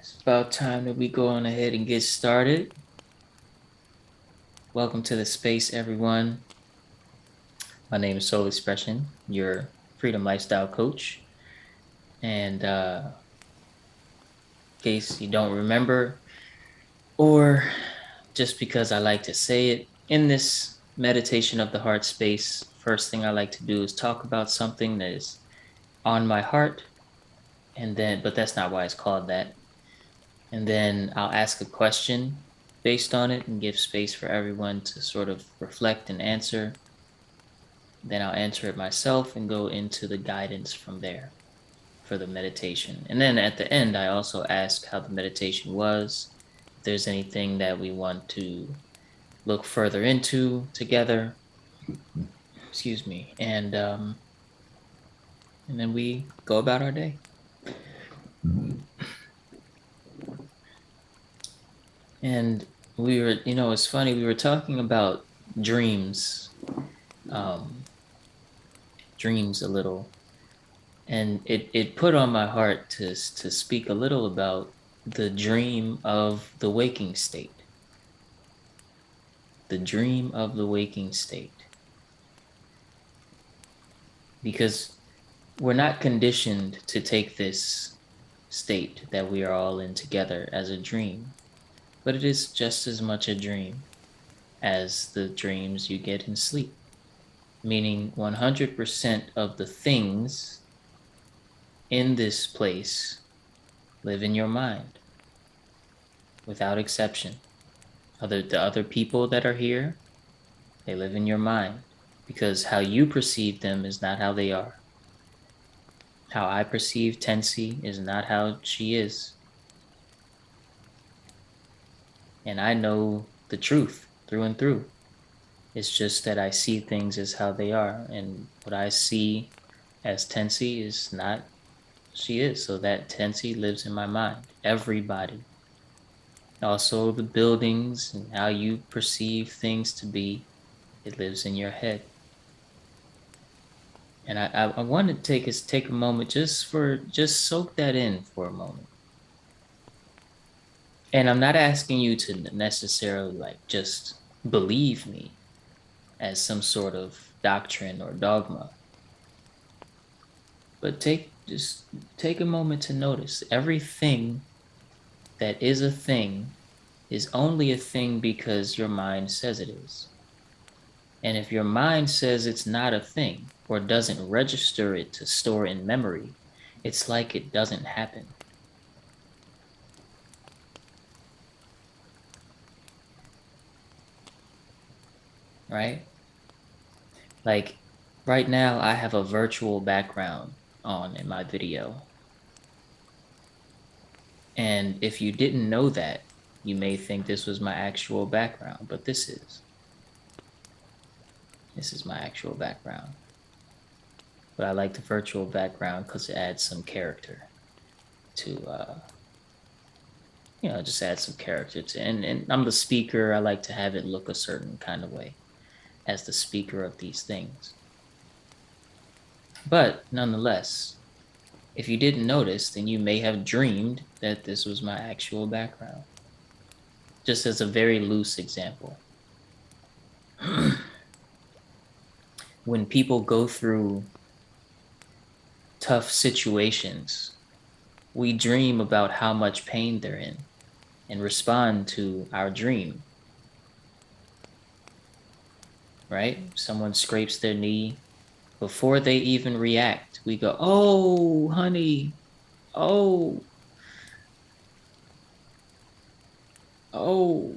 It's about time that we go on ahead and get started. Welcome to the space, everyone. My name is Soul Expression, your freedom lifestyle coach. And in case you don't remember, or just because I like to say it, in this meditation of the heart space, first thing I like to do is talk about something that is on my heart. But that's not why it's called that. And then I'll ask a question based on it and give space for everyone to sort of reflect and answer. Then I'll answer it myself and go into the guidance from there for the meditation. And then at the end, I also ask how the meditation was, if there's anything that we want to look further into together. Excuse me. And then we go about our day. And it's funny, we were talking about dreams, um, dreams a little. And it put on my heart to speak a little about the dream of the waking state. The dream of the waking state. Because we're not conditioned to take this state that we are all in together as a dream, but it is just as much a dream as the dreams you get in sleep. Meaning 100% of the things in this place live in your mind without exception. The other people that are here, they live in your mind because how you perceive them is not how they are. How I perceive Tensi is not how she is. And I know the truth through and through. It's just that I see things as how they are. And what I see as Tensi is not she is. So that Tensi lives in my mind. Everybody. Also the buildings and how you perceive things to be, it lives in your head. And I want to take a moment just soak that in for a moment. And I'm not asking you to necessarily like just believe me as some sort of doctrine or dogma, but take a moment to notice everything that is a thing is only a thing because your mind says it is. And if your mind says it's not a thing or doesn't register it to store in memory, it's like it doesn't happen. Right? Like right now, I have a virtual background on in my video. And if you didn't know that, you may think this was my actual background, but this is. This is my actual background. But I like the virtual background because it adds some character to, just add some character to. And I'm the speaker. I like to have it look a certain kind of way as the speaker of these things. But nonetheless, if you didn't notice, then you may have dreamed that this was my actual background. Just as a very loose example. When people go through tough situations, we dream about how much pain they're in and respond to our dream. Right? Someone scrapes their knee. Before they even react, we go, "Oh, honey. Oh, oh."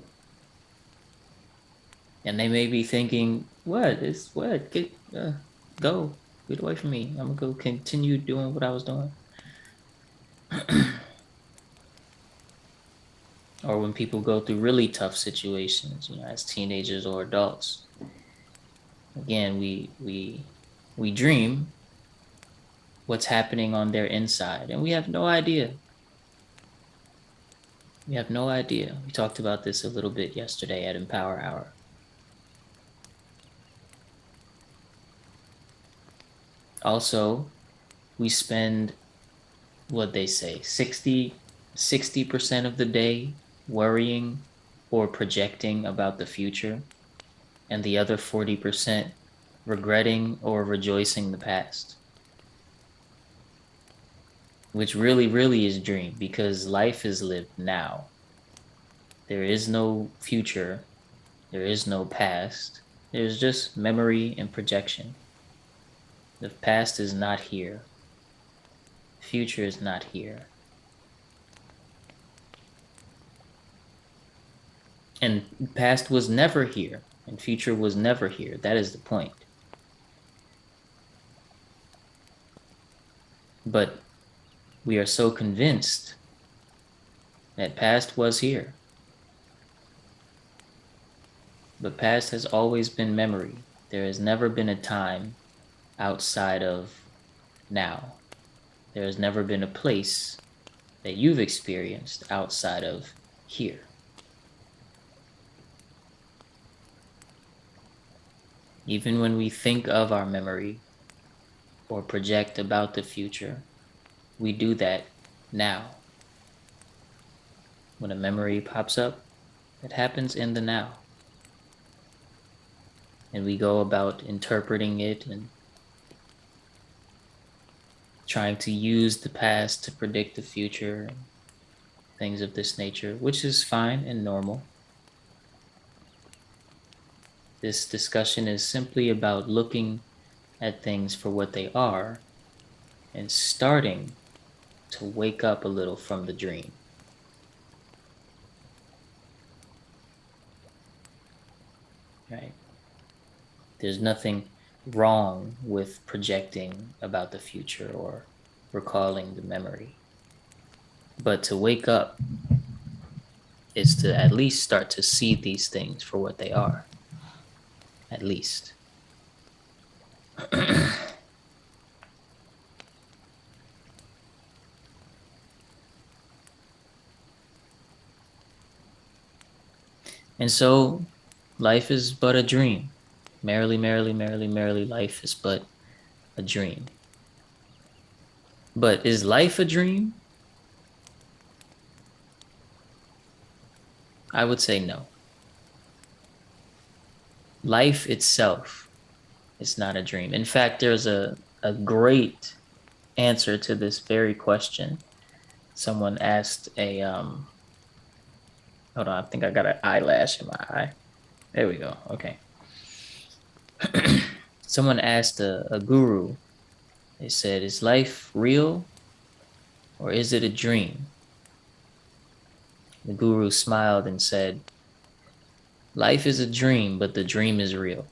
And they may be thinking, "What? It's what? Go. Get away from me. I'm going to go continue doing what I was doing." Or when people go through really tough situations, as teenagers or adults, again, we dream what's happening on their inside, and we have no idea. We have no idea. We talked about this a little bit yesterday at Empower Hour. Also, we spend what they say 60 60% of the day worrying or projecting about the future, and the other 40% regretting or rejoicing the past, which really is dream, because life is lived now. There is no future, there is no past, there's just memory and projection. The past is not here, future is not here. And past was never here, and future was never here. That is the point. But we are so convinced that past was here. But past has always been memory. There has never been a time outside of now. There has never been a place that you've experienced outside of here. Even when we think of our memory or project about the future, we do that now. When a memory pops up, it happens in the now. And we go about interpreting it and trying to use the past to predict the future and things of this nature, which is fine and normal. This discussion is simply about looking at things for what they are and starting to wake up a little from the dream. Right? There's nothing wrong with projecting about the future or recalling the memory. But to wake up is to at least start to see these things for what they are. At least. And so life is but a dream. Merrily, merrily, merrily, merrily, life is but a dream. But is life a dream? I would say no. Life itself is not a dream. In fact, there's a great answer to this very question. Someone asked hold on, I think I got an eyelash in my eye. There we go. Okay. Someone asked a guru, they said, is life real or is it a dream? The guru smiled and said, life is a dream, but the dream is real.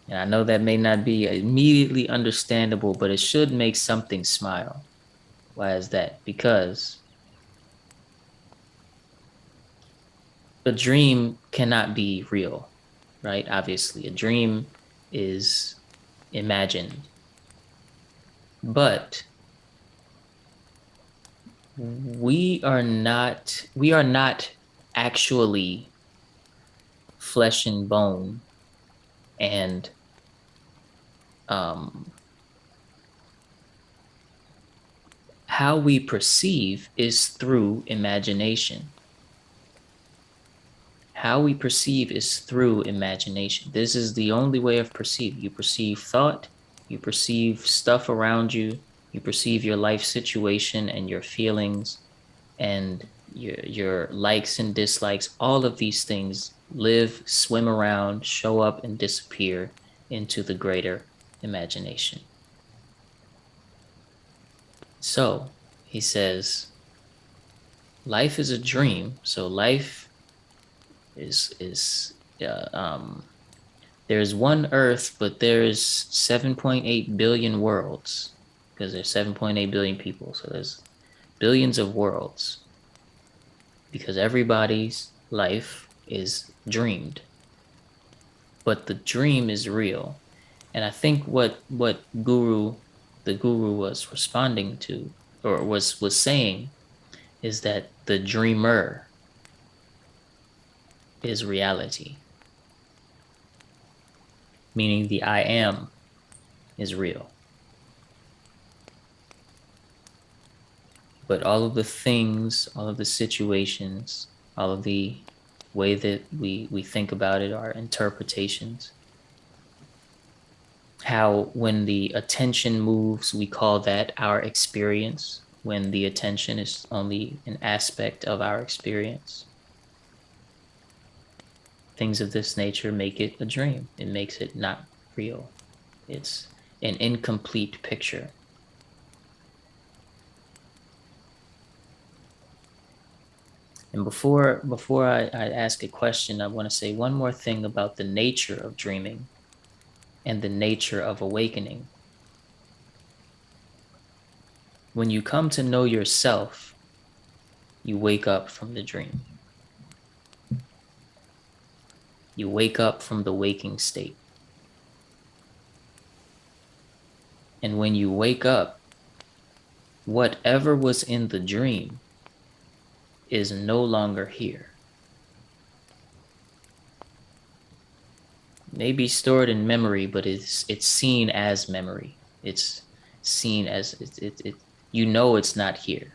And I know that may not be immediately understandable, but it should make something smile. Why is that? Because a dream cannot be real, right? Obviously, a dream is imagined. But we are not actually flesh and bone, and how we perceive is through imagination. How we perceive is through imagination. This is the only way of perceiving. You perceive thought, you perceive stuff around you, you perceive your life situation and your feelings and your likes and dislikes. All of these things live, swim around, show up, and disappear into the greater imagination. So he says, life is a dream. So life is there's one Earth, but there's 7.8 billion worlds, because there's 7.8 billion people. So there's billions of worlds, because everybody's life is dreamed. But the dream is real. And I think what the guru was responding to, or was saying, is that the dreamer is reality, meaning the I am is real. But all of the things, all of the situations, all of the way that we think about it, our interpretations, how when the attention moves, we call that our experience, when the attention is only an aspect of our experience. Things of this nature make it a dream. It makes it not real. It's an incomplete picture. And before I ask a question, I want to say one more thing about the nature of dreaming and the nature of awakening. When you come to know yourself, you wake up from the dream. You wake up from the waking state. And when you wake up, whatever was in the dream is no longer here. It may be stored in memory, but it's seen as memory. It's seen as you know it's not here.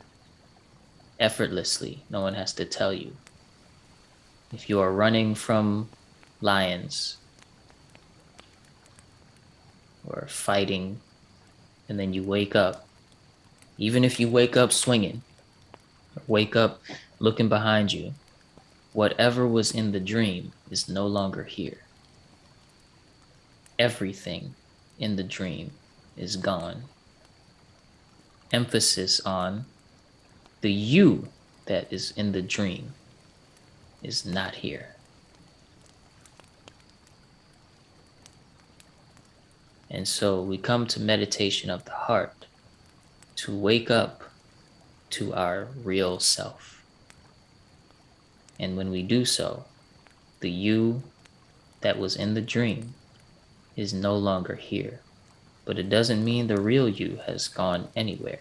Effortlessly, no one has to tell you. If you are running from lions or fighting and then you wake up, even if you wake up swinging, or wake up looking behind you, whatever was in the dream is no longer here. Everything in the dream is gone. Emphasis on the you that is in the dream is not here. And so we come to meditation of the heart to wake up to our real self. And when we do so, the you that was in the dream is no longer here. But it doesn't mean the real you has gone anywhere.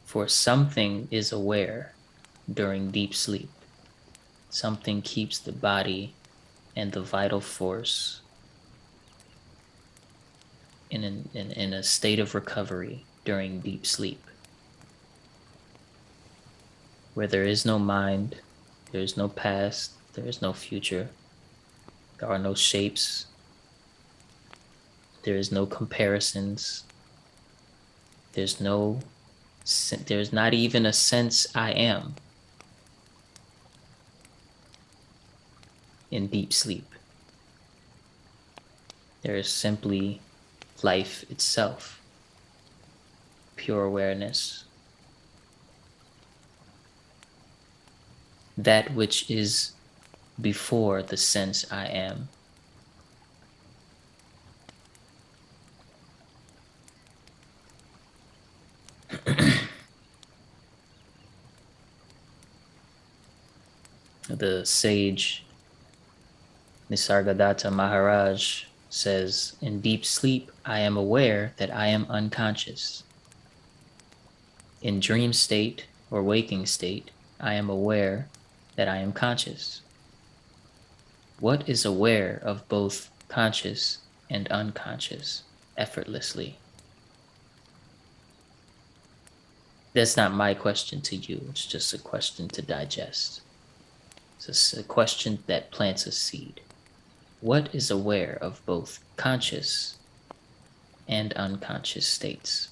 For something is aware during deep sleep. Something keeps the body and the vital force in a state of recovery during deep sleep, where there is no mind, there is no past, there is no future, there are no shapes, there is no comparisons, there's not even a sense I am in deep sleep. There is simply life itself, pure awareness. That which is before the sense I am. The sage Nisargadatta Maharaj says, in deep sleep, I am aware that I am unconscious. In dream state or waking state, I am aware that I am conscious. What is aware of both conscious and unconscious effortlessly? That's not my question to you. It's just a question to digest. It's a question that plants a seed. What is aware of both conscious and unconscious states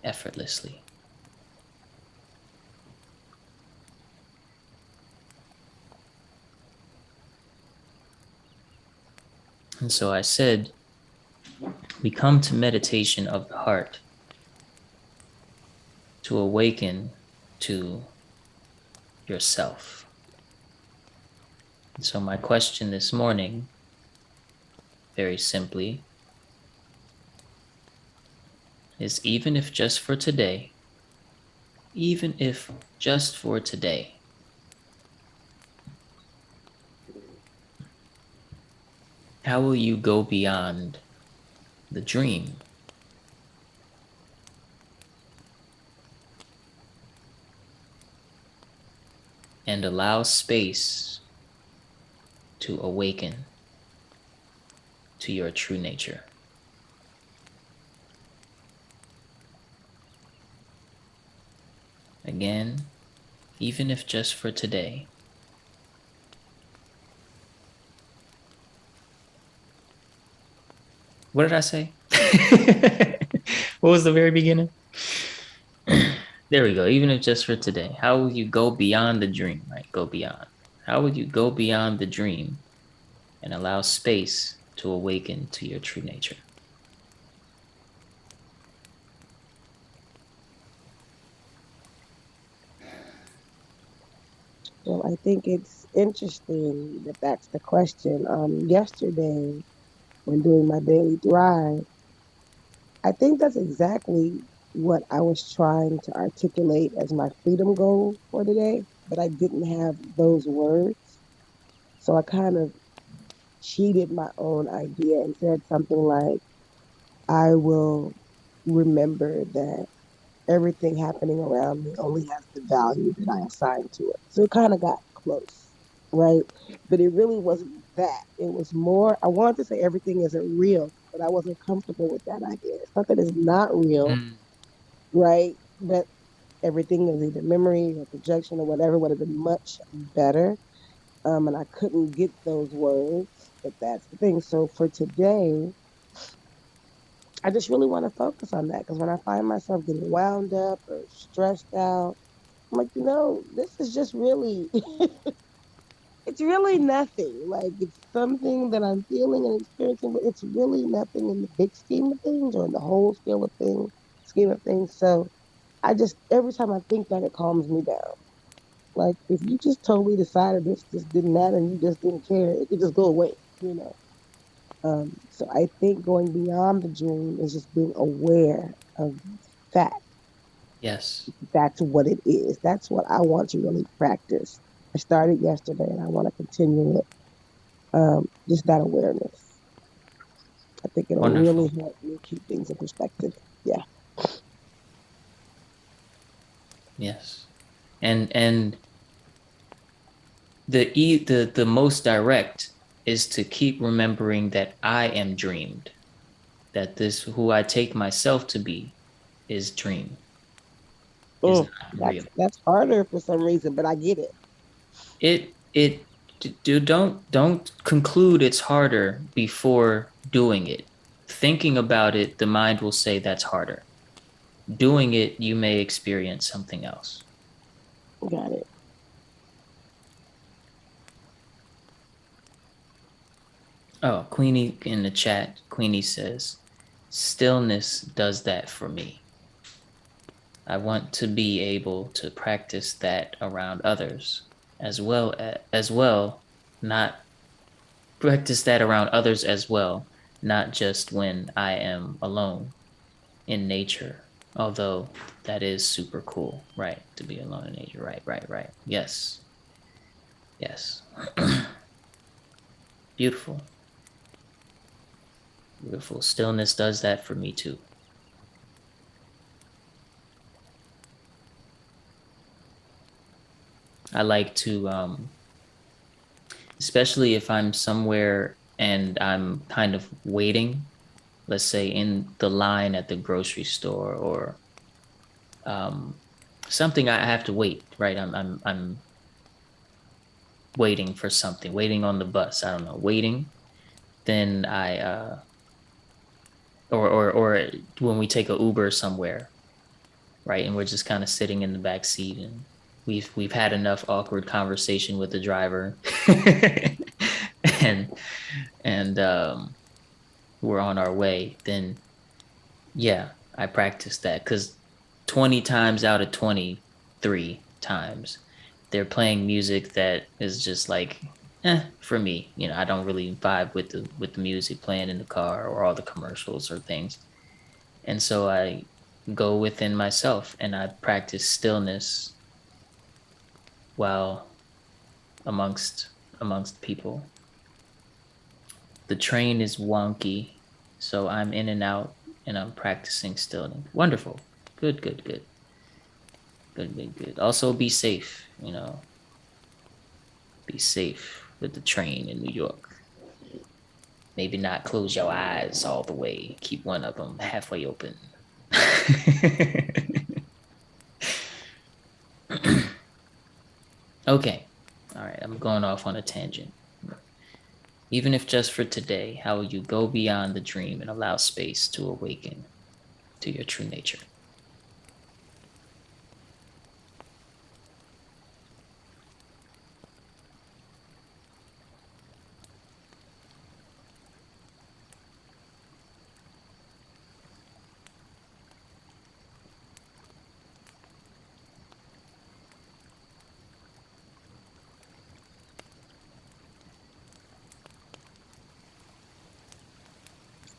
effortlessly? And so I said, we come to meditation of the heart to awaken to yourself. And so my question this morning, very simply, is even if just for today, how will you go beyond the dream and allow space to awaken to your true nature. Again, even if just for today. What did I say? What was the very beginning? There we go. Even if just for today, how will you go beyond the dream, right? Go beyond. How would you go beyond the dream and allow space to awaken to your true nature? Well, I think it's interesting that that's the question. Yesterday, when doing my daily thrive, I think that's exactly what I was trying to articulate as my freedom goal for today, but I didn't have those words. So I kind of cheated my own idea and said something like, I will remember that everything happening around me only has the value that I assign to it. So it kind of got close, right? But it really wasn't that. It was more, I wanted to say everything isn't real, but I wasn't comfortable with that idea. It's not that it's not real, Mm. right? But everything is either memory or projection or whatever would have been much better. And I couldn't get those words, but that's the thing. So for today, I just really want to focus on that because when I find myself getting wound up or stressed out, I'm like, this is just really, it's really nothing. Like, it's something that I'm feeling and experiencing, but it's really nothing in the big scheme of things or in the whole scheme of things. So I just, every time I think that, it calms me down. Like, if you just totally decided this just didn't matter and you just didn't care, it could just go away. So I think going beyond the dream is just being aware of that. Yes. That's what it is. That's what I want to really practice. I started yesterday and I want to continue it. Just that awareness. I think it'll really Wonderful. help me keep things in perspective. Yeah. Yes. And the most direct is to keep remembering that I am dreamed, that this who I take myself to be is dream, is Mm, not real. that's harder for some reason, but I get it. It do don't conclude it's harder before doing it. Thinking about it, the mind will say that's harder. Doing it, you may experience something else. Got it. Oh, Queenie in the chat, Queenie says, stillness does that for me. I want to be able to practice that around others as well, not practice that around others as well, not just when I am alone in nature. Although that is super cool, right? To be alone in nature. Right, right, right. Yes. Yes. Beautiful. Beautiful. Stillness does that for me too. I like to especially if I'm somewhere and I'm kind of waiting, let's say in the line at the grocery store or um, something I have to wait, right? I'm waiting for something, waiting on the bus. I don't know, waiting. Then I or when we take a Uber somewhere, right? And we're just kind of sitting in the back seat and we've had enough awkward conversation with the driver. and and we're on our way, then yeah, I practice that because 20 times out of 23 times they're playing music that is just like for me. I don't really vibe with the music playing in the car or all the commercials or things. And so I go within myself and I practice stillness while amongst amongst people. The train is wonky, so I'm in and out and I'm practicing stillness. Wonderful. Good, good, good. Good, good, good. Also be safe, be safe. with the train in New York. Maybe not close your eyes all the way. Keep one of them halfway open. Okay. All right. I'm going off on a tangent. Even if just for today, how will you go beyond the dream and allow space to awaken to your true nature?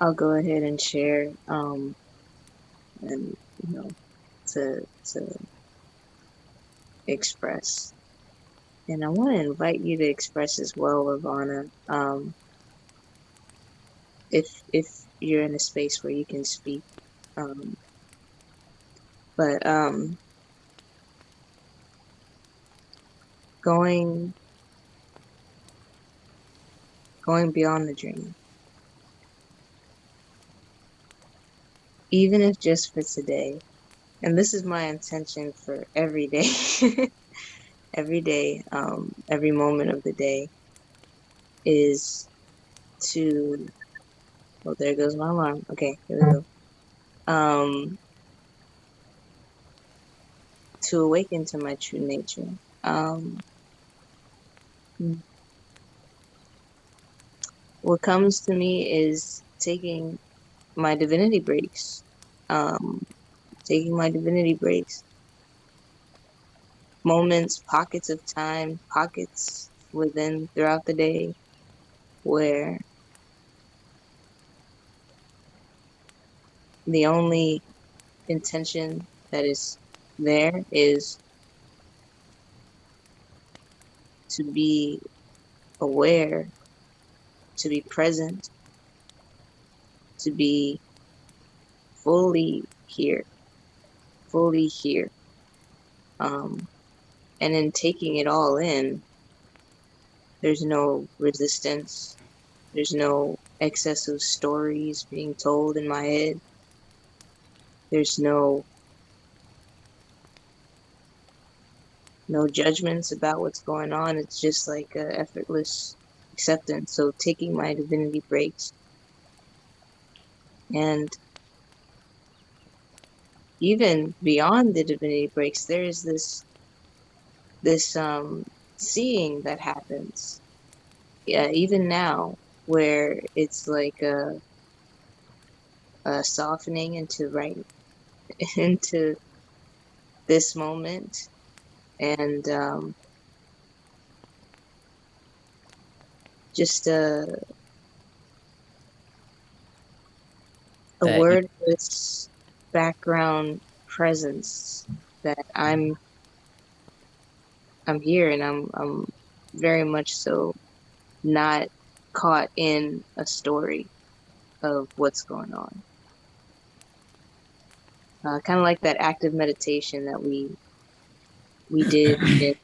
I'll go ahead and share, and you know, to express. And I want to invite you to express as well, Ravana. If you're in a space where you can speak. Um, but going going beyond the dream, even if just for today. And this is my intention for every day, every day, every moment of the day is to. Oh, there goes my alarm. Okay, here we go. To awaken to my true nature. Um, what comes to me is taking my divinity breaks. Um, taking my divinity breaks, moments, pockets of time, pockets within throughout the day where the only intention that is there is to be aware, to be present, to be fully here, fully here. Um, and in taking it all in, there's no resistance. There's no excessive stories being told in my head. There's no judgments about what's going on. It's just like a effortless acceptance. So taking my divinity breaks, and even beyond the divinity breaks, there is this seeing that happens. Yeah, even now, where it's like a softening into right into this moment, and just a That you, wordless background presence that I'm here, and I'm very much so not caught in a story of what's going on. Kind of like that active meditation that we did in the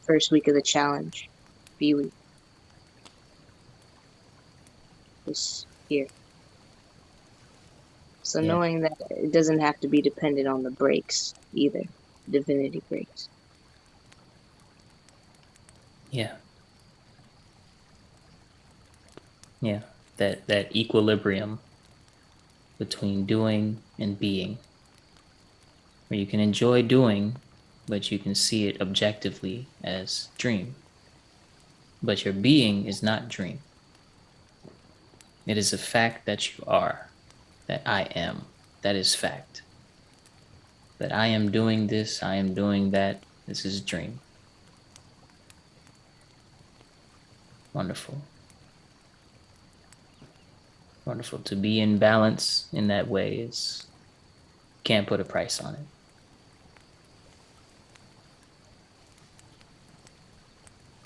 first week of the challenge. B week was here. So yeah, knowing that it doesn't have to be dependent on the breaks either, divinity breaks. yeah, yeah. That equilibrium between doing and being, where you can enjoy doing, but you can see it objectively as dream. But your being is not dream. It is a fact that you are, that I am. That is fact. That I am doing this, I am doing that. This is dream. Wonderful. Wonderful. To be in balance in that way is, can't put a price on it.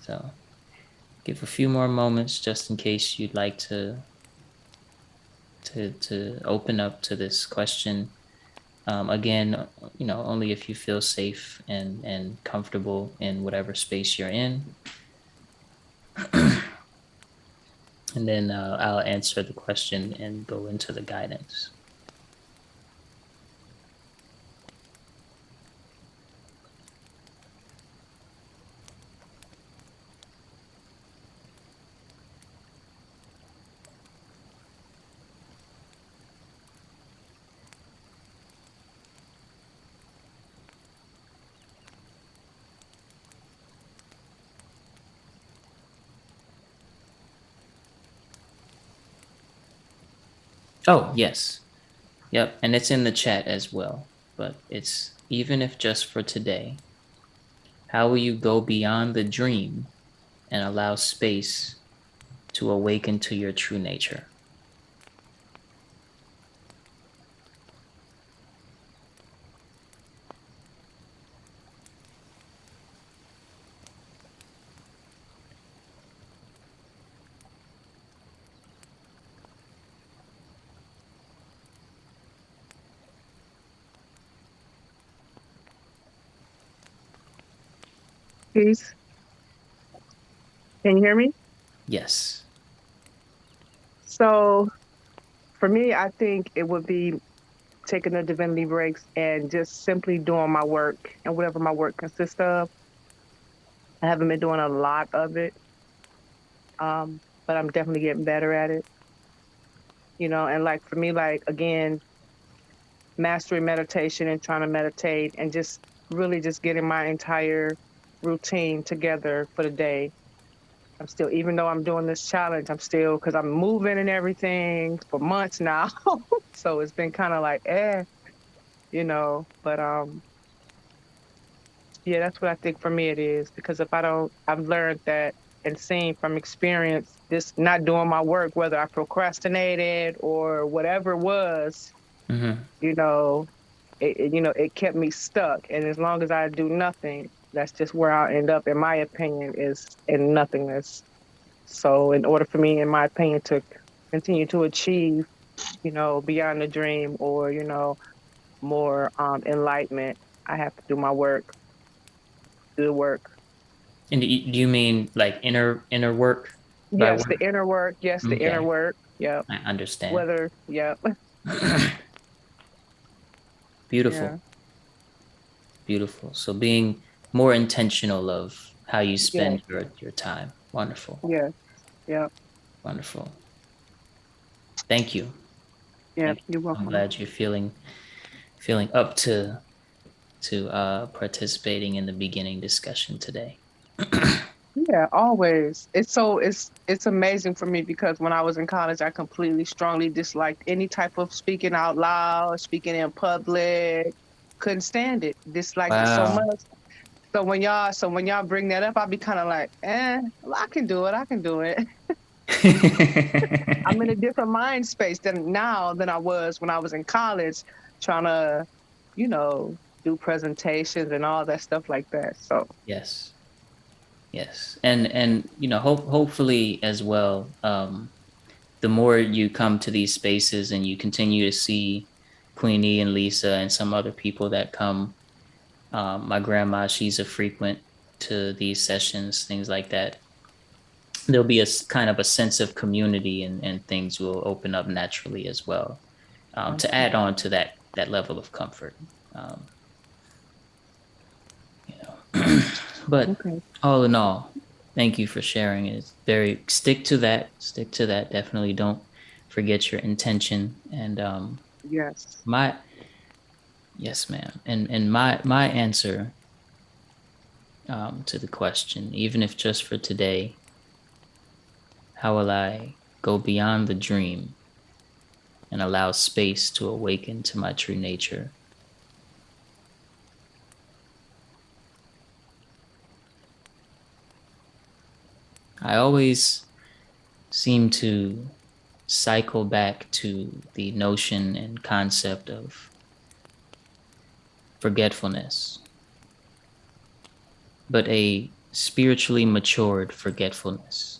So give a few more moments just in case you'd like to open up to this question Again, only if you feel safe and comfortable in whatever space you're in. And then I'll answer the question and go into the guidance. Oh, yes. Yep. And it's in the chat as well. But it's even if just for today, how will you go beyond the dream and allow space to awaken to your true nature? Peace. Can you hear me? Yes. So for me, I think it would be taking the divinity breaks and just simply doing my work and whatever my work consists of. I haven't been doing a lot of it, but I'm definitely getting better at it. And like for me, like again, mastering meditation and trying to meditate and just really just getting my entire routine together for the day. I'm still, even though I'm doing this challenge, I'm still, because I'm moving and everything for months now. So it's been kind of like, but yeah, that's what I think for me it is. Because if I don't, I've learned that and seen from experience, this not doing my work, whether I procrastinated or whatever it was, Mm-hmm. you know, it kept me stuck. And as long as I do nothing, that's just where I'll end up, in my opinion, is in nothingness. So in order for me, in my opinion, to continue to achieve, beyond the dream or, more enlightenment, I have to do my work, do the work. And do you mean like inner work by Yes, the work? inner work. Yes, the inner Okay, work. Yep. I understand. Whether, yep. Beautiful, Yeah. beautiful. So being more intentional of how you Yeah. spend your time. Wonderful, Yeah. Yeah. wonderful. Thank you. Yeah. Thank you. You're I'm welcome. glad you're feeling up to participating in the beginning discussion today. Yeah, always. It's amazing for me because when I was in college, I completely strongly disliked any type of speaking out loud, speaking in public. Couldn't stand it. Disliked it so Wow. much. So when y'all bring that up, I'll be kind of like, well, I can do it. I can do it. I'm in a different mind space than I was when I was in college, trying to, you know, do presentations and all that stuff like that. So Yes. Yes. And hopefully as well, the more you come to these spaces and you continue to see Queenie and Lisa and some other people that come, my grandma, she's a frequent to these sessions, things like that. There'll be a kind of a sense of community, and things will open up naturally as well, to add on to that level of comfort. Um, you know, but okay, all in all, thank you for sharing. It's very stick to that. Definitely don't forget your intention. And yes, my yes, ma'am. And my answer, to the question, even if just for today, how will I go beyond the dream and allow space to awaken to my true nature? I always seem to cycle back to the notion and concept of forgetfulness, but a spiritually matured forgetfulness.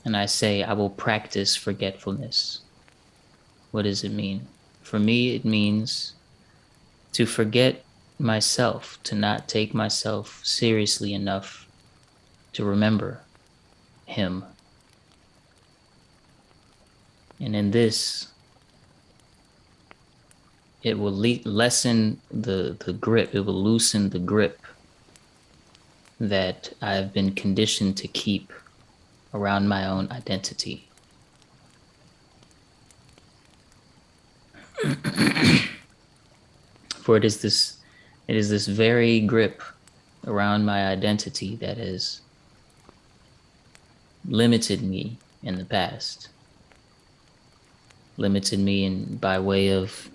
And I say, I will practice forgetfulness what does it mean? For me, it means to forget myself, to not take myself seriously enough to remember him. And in this, it will lessen the grip, it will loosen the grip that I've been conditioned to keep around my own identity. For it is this very grip around my identity that has limited me in the past. Limited me by way of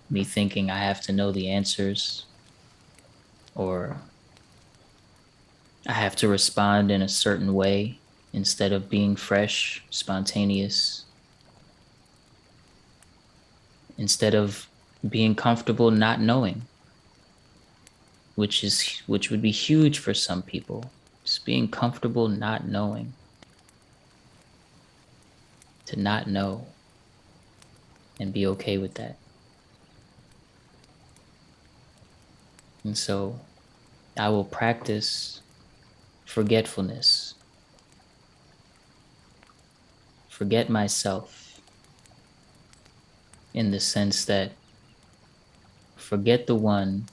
me thinking I have to know the answers, or I have to respond in a certain way instead of being fresh, spontaneous, instead of being comfortable not knowing, which would be huge for some people. Just being comfortable not knowing. To not know and be okay with that. And so I will practice forgetfulness. Forget myself in the sense that forget the one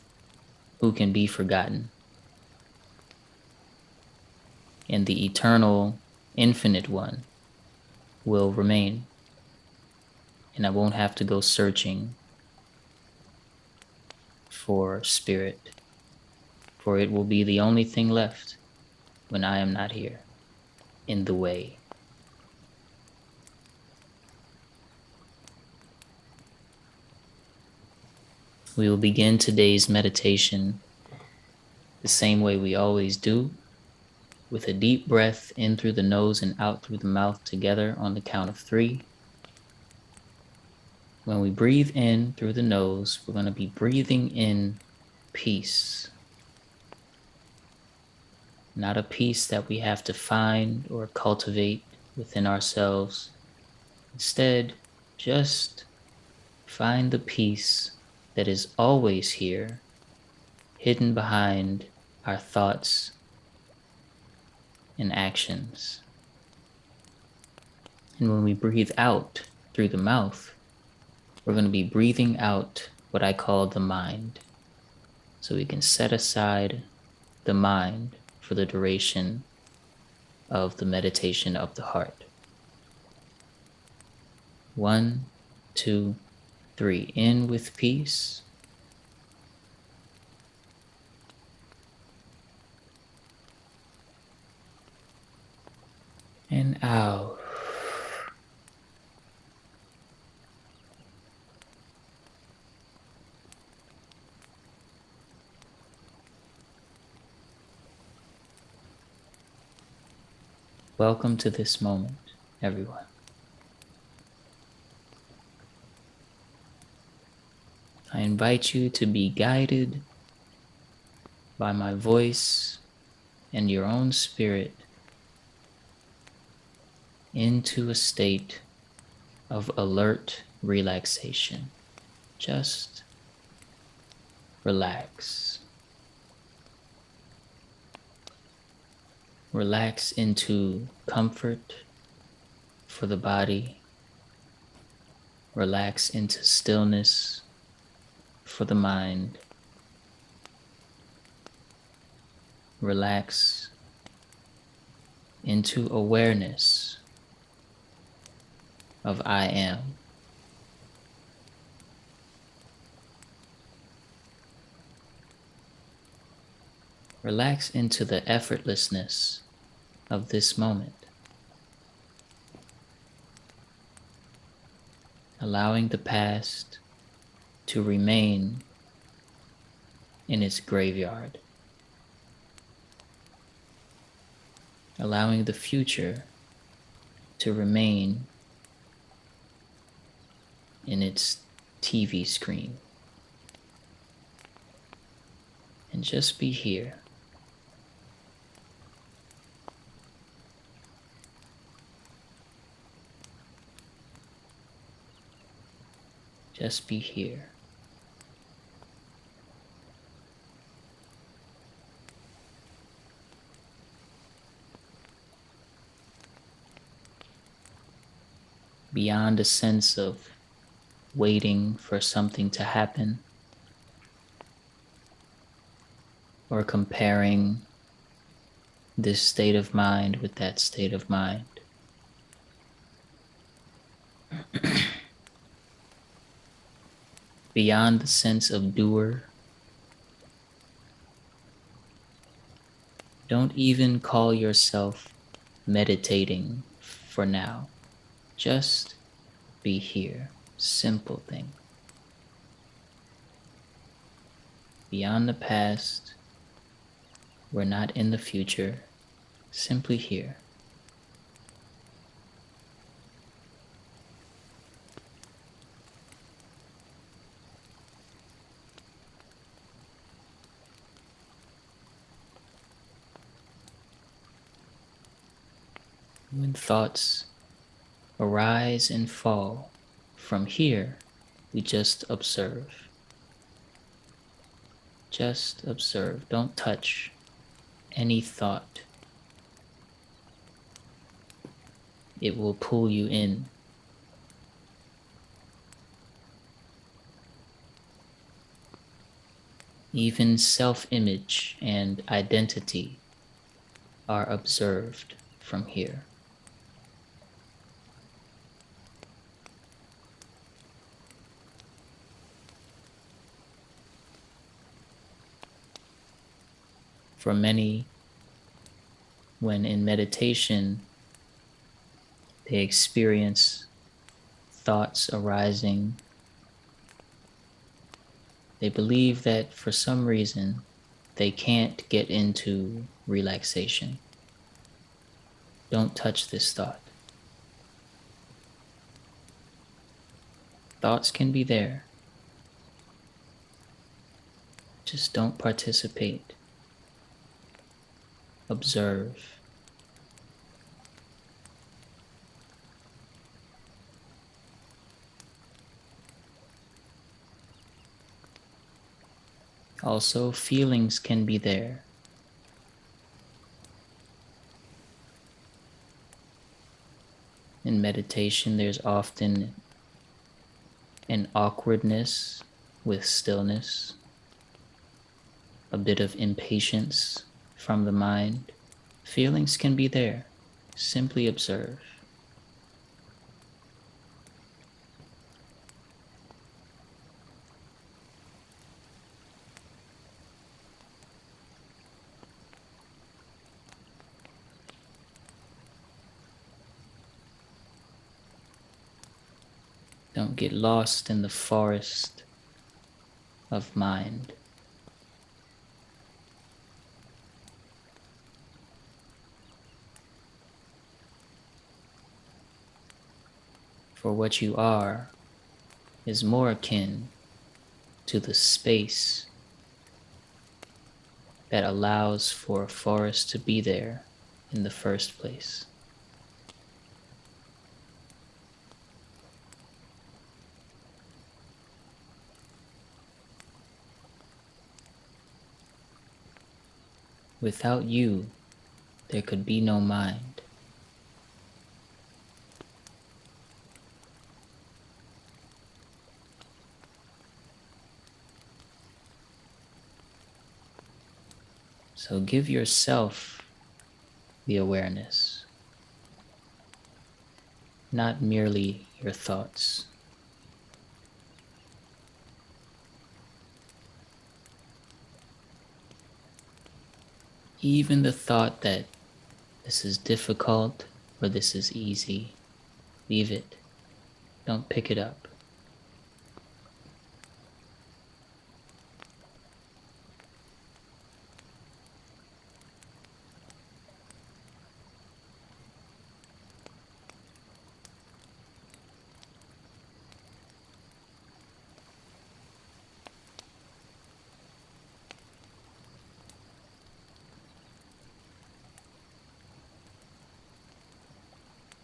who can be forgotten. And the eternal, infinite one will remain. And I won't have to go searching for spirit, for it will be the only thing left when I am not here, in the way. We will begin today's meditation the same way we always do, with a deep breath in through the nose and out through the mouth together on the count of 3. When we breathe in through the nose, we're going to be breathing in peace. Not a peace that we have to find or cultivate within ourselves. Instead, just find the peace that is always here, hidden behind our thoughts and actions. And when we breathe out through the mouth, we're going to be breathing out what I call the mind. So we can set aside the mind for the duration of the meditation of the heart. 1, 2, 3. In with peace. And out. Welcome to this moment, everyone. I invite you to be guided by my voice and your own spirit into a state of alert relaxation. Just relax. Relax into comfort for the body. Relax into stillness for the mind. Relax into awareness of I am. Relax into the effortlessness of this moment. Allowing the past to remain in its graveyard. Allowing the future to remain in its TV screen. And just be here. Just be here. Beyond a sense of waiting for something to happen or comparing this state of mind with that state of mind. Beyond the sense of doer. Don't even call yourself meditating for now. Just be here. Simple thing. Beyond the past, we're not in the future, simply here. When thoughts arise and fall, from here, we just observe. Just observe. Don't touch any thought. It will pull you in. Even self-image and identity are observed from here. For many, when in meditation, they experience thoughts arising. They believe that for some reason, they can't get into relaxation. Don't touch this thought. Thoughts can be there. Just don't participate. Observe. Also, feelings can be there. In meditation, there's often an awkwardness with stillness, a bit of impatience from the mind. Feelings can be there. Simply observe. Don't get lost in the forest of mind. For what you are is more akin to the space that allows for a forest to be there in the first place. Without you, there could be no mind. So give yourself the awareness, not merely your thoughts. Even the thought that this is difficult or this is easy, leave it. Don't pick it up.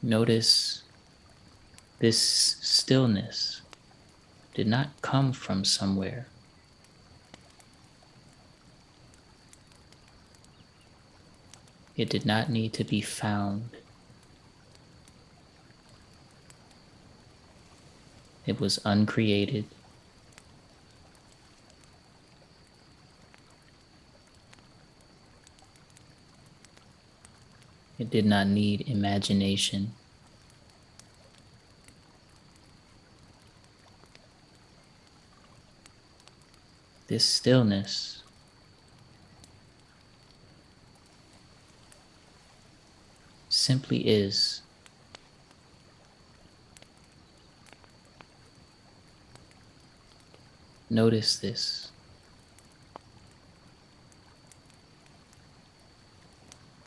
Notice this stillness did not come from somewhere. It did not need to be found. It was uncreated. It did not need imagination. This stillness simply is. Notice this.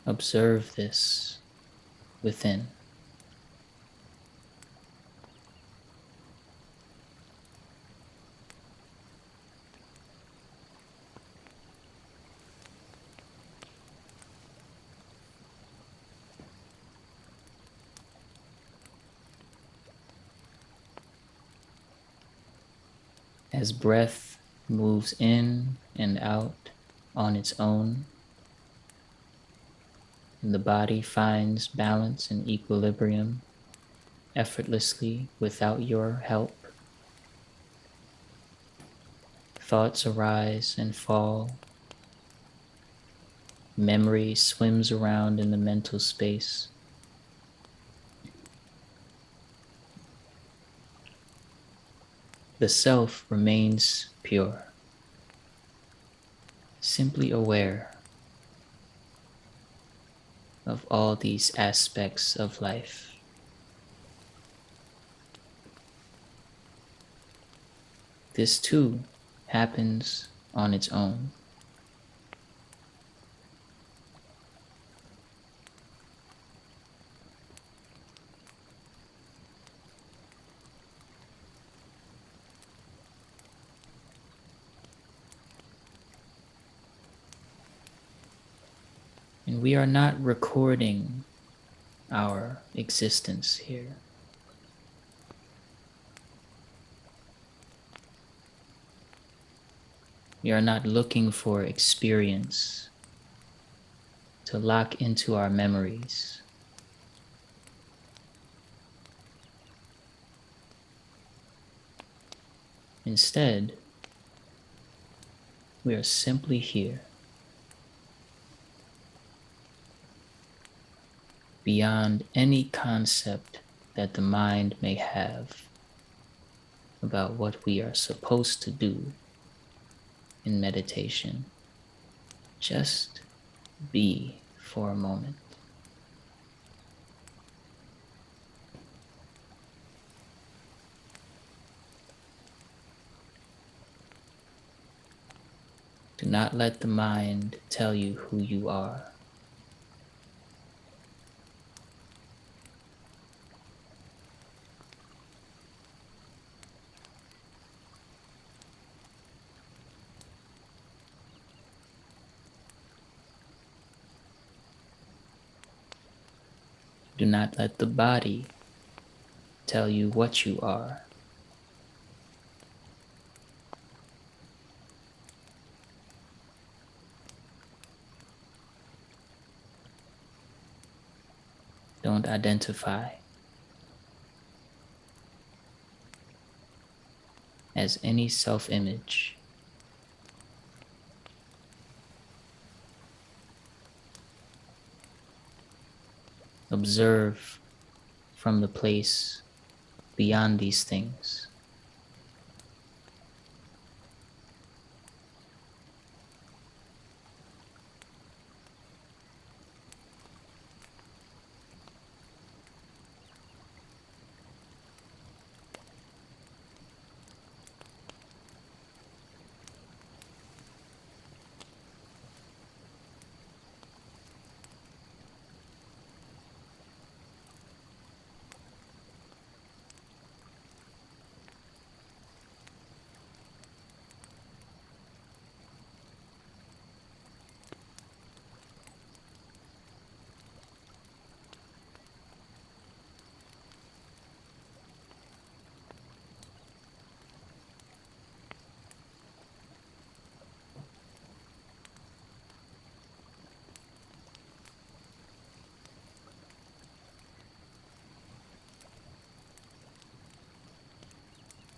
Observe this within. As breath moves in and out on its own, and the body finds balance and equilibrium effortlessly without your help, thoughts arise and fall. Memory swims around in the mental space. The self remains pure, simply aware of all these aspects of life. This too happens on its own. And we are not recording our existence here. We are not looking for experience to lock into our memories. Instead, we are simply here, beyond any concept that the mind may have about what we are supposed to do in meditation. Just be for a moment. Do not let the mind tell you who you are. Do not let the body tell you what you are. Don't identify as any self-image. Observe from the place beyond these things.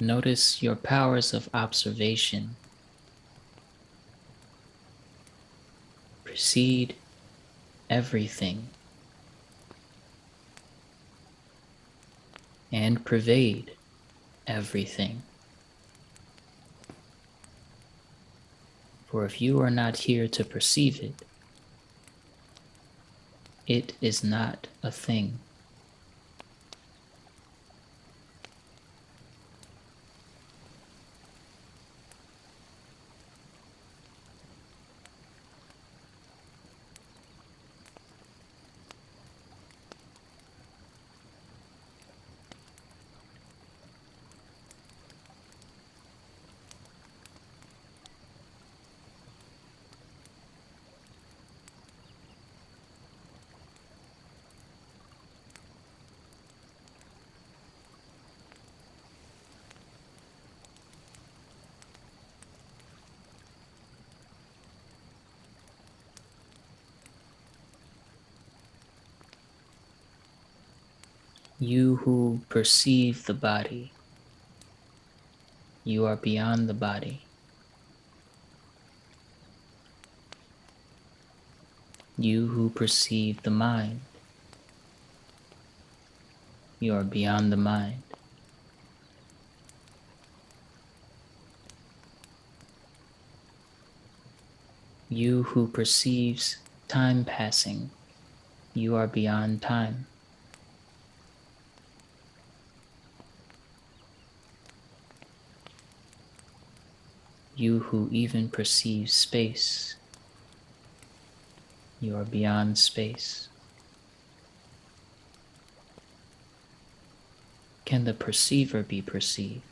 Notice your powers of observation precede everything and pervade everything. For if you are not here to perceive it, it is not a thing. You who perceive the body, you are beyond the body. You who perceive the mind, you are beyond the mind. You who perceives time passing, you are beyond time. You who even perceives space, you are beyond space. Can the perceiver be perceived?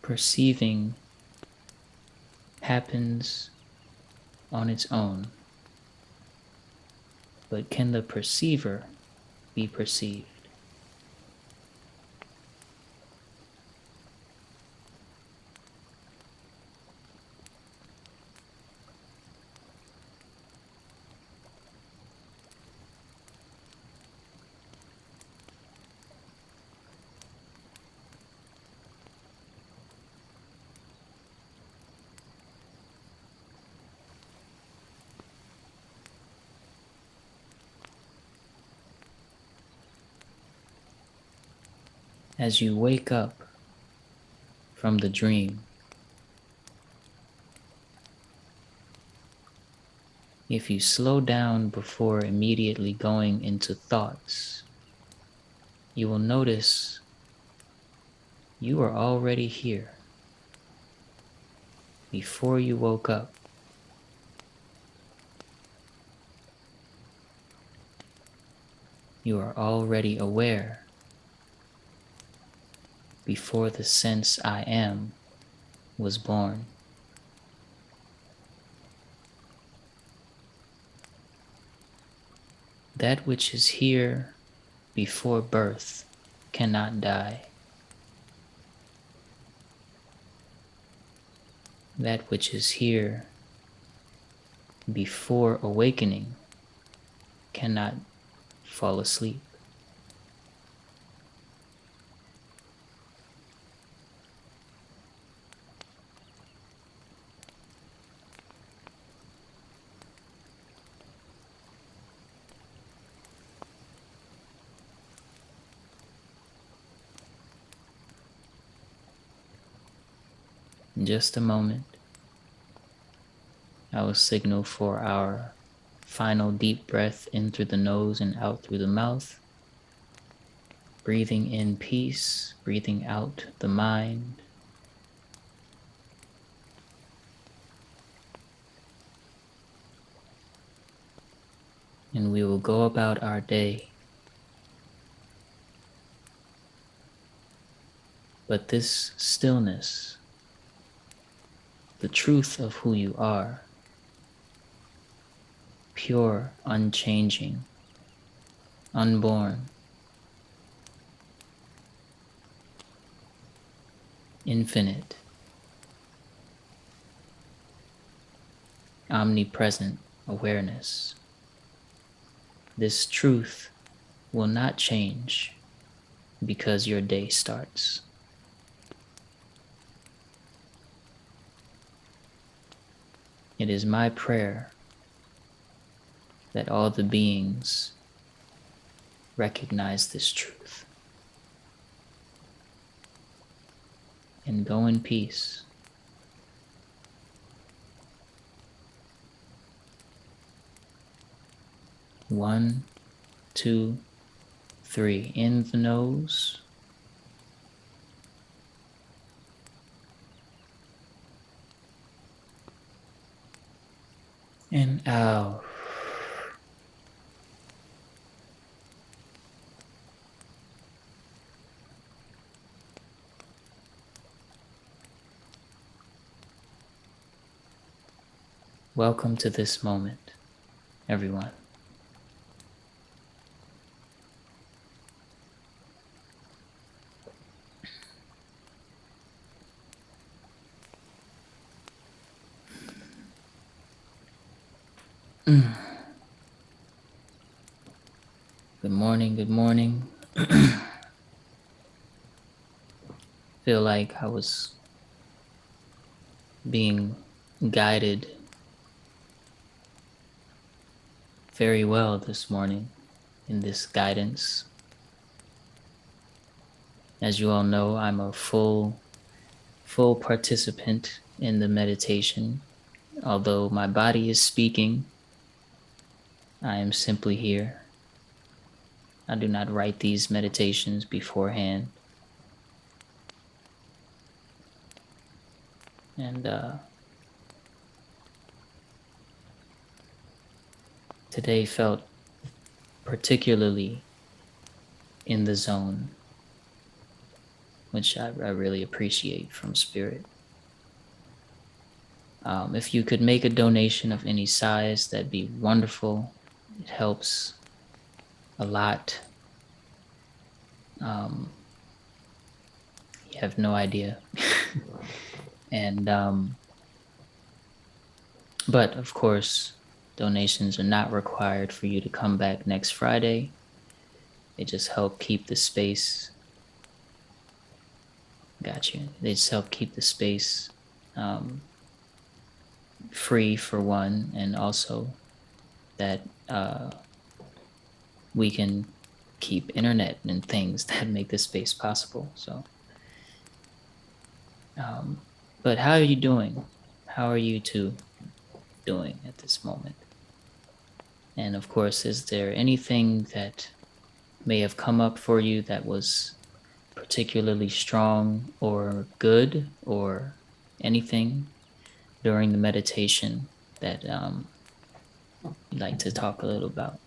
Perceiving happens on its own, but can the perceiver be perceived? As you wake up from the dream, if you slow down before immediately going into thoughts, you will notice you are already here. Before you woke up, you are already aware. Before the sense I am was born. That which is here before birth cannot die. That which is here before awakening cannot fall asleep. In just a moment, I will signal for our final deep breath in through the nose and out through the mouth. Breathing in peace, breathing out the mind. And we will go about our day But this stillness, the truth of who you are, pure, unchanging, unborn, infinite, omnipresent awareness. This truth will not change because your day starts. It is my prayer that all the beings recognize this truth and go in peace. One, two, three. In the nose. And out. Welcome to this moment, everyone. Good morning, good morning. Feel like I was being guided very well this morning in this guidance. As you all know, I'm a full participant in the meditation. Although my body is speaking, I am simply here. I do not write these meditations beforehand. And today felt particularly in the zone, which I really appreciate from Spirit. If you could make a donation of any size, that'd be wonderful. It helps a lot. You have no idea. And but of course, donations are not required for you to come back next Friday. They just help keep the space. Got you. They just help keep the space free for one, and also that we can keep internet and things that make this space possible. So, but how are you doing? How are you two doing at this moment? And of course, is there anything that may have come up for you that was particularly strong or good, or anything during the meditation that you'd like to talk a little about?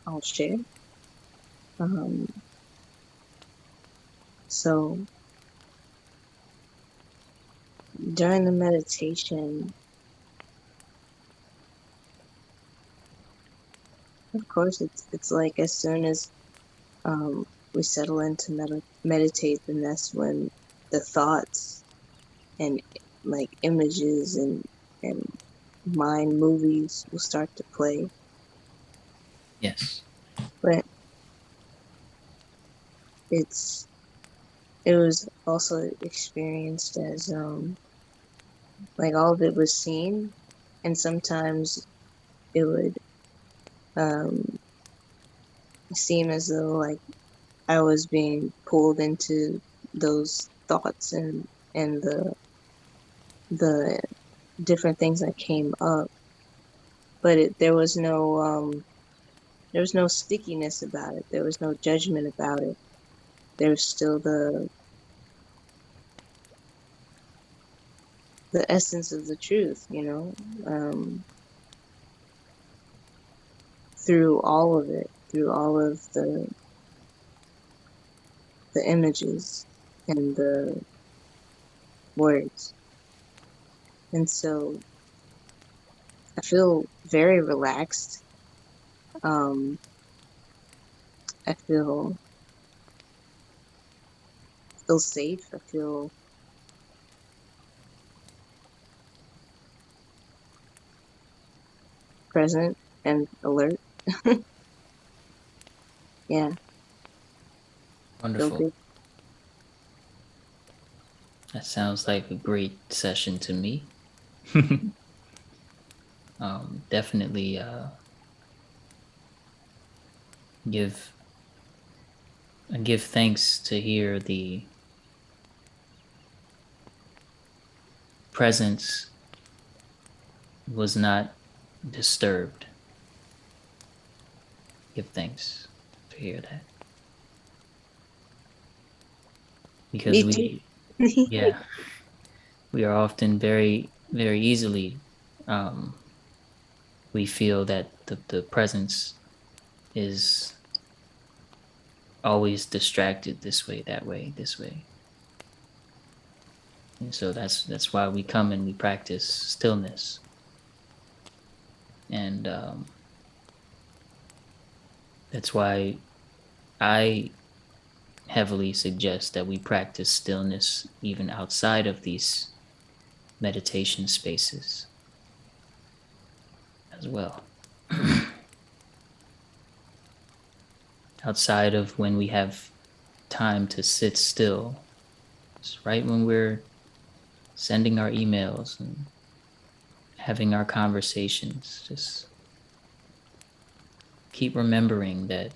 I'll share. So during the meditation, of course, it's like as soon as we settle into meditate, then that's when the thoughts and like images and mind movies will start to play. Yes. But it was also experienced as like all of it was seen, and sometimes it would seem as though like I was being pulled into those thoughts and the different things that came up. but there was no stickiness about it. There was no judgment about it. There's still the essence of the truth, you know, through all of it, through all of the images and the words. And so I feel very relaxed. I feel safe. I feel present and alert. Yeah, feel Wonderful. good. That sounds like a great session to me. Definitely give give thanks to hear the presence was not disturbed. Give thanks to hear that. Because Me too. yeah, we are often very, very easily, um, we feel that the presence is always distracted this way, that way, this way. And so that's why we come and we practice stillness. And that's why I heavily suggest that we practice stillness even outside of these meditation spaces as well. Outside of when we have time to sit still, it's right when we're sending our emails and having our conversations, just keep remembering that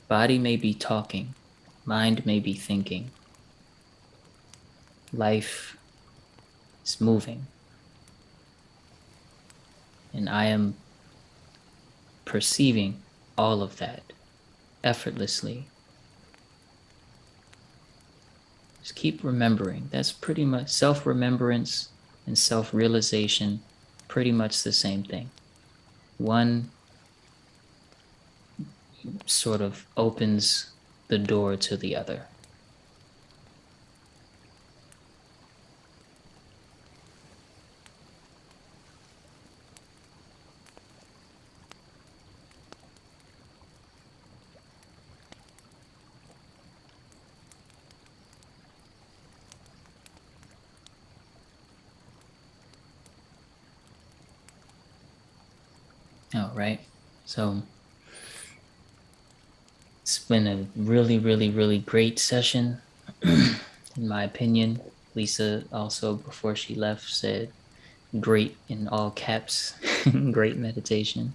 body may be talking, mind may be thinking, life is moving, and I am perceiving all of that effortlessly. Just keep remembering. That's pretty much self-remembrance and self-realization, pretty much the same thing. One sort of opens the door to the other. All right. So it's been a really, really, really great session, in my opinion. Lisa also, before she left, said great in all caps, great meditation.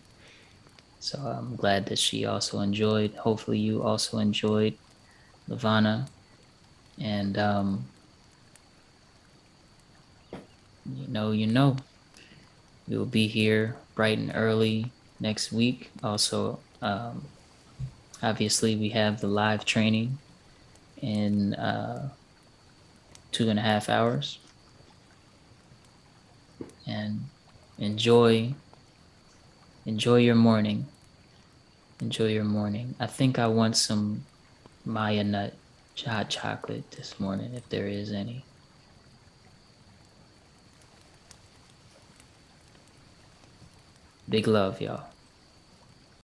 So I'm glad that she also enjoyed. Hopefully, you also enjoyed, Lavana. And we'll be here bright and early next week. Also, obviously, we have the live training in 2.5 hours. And enjoy your morning. Enjoy your morning. I think I want some Maya nut hot chocolate this morning, if there is any. Big love, y'all.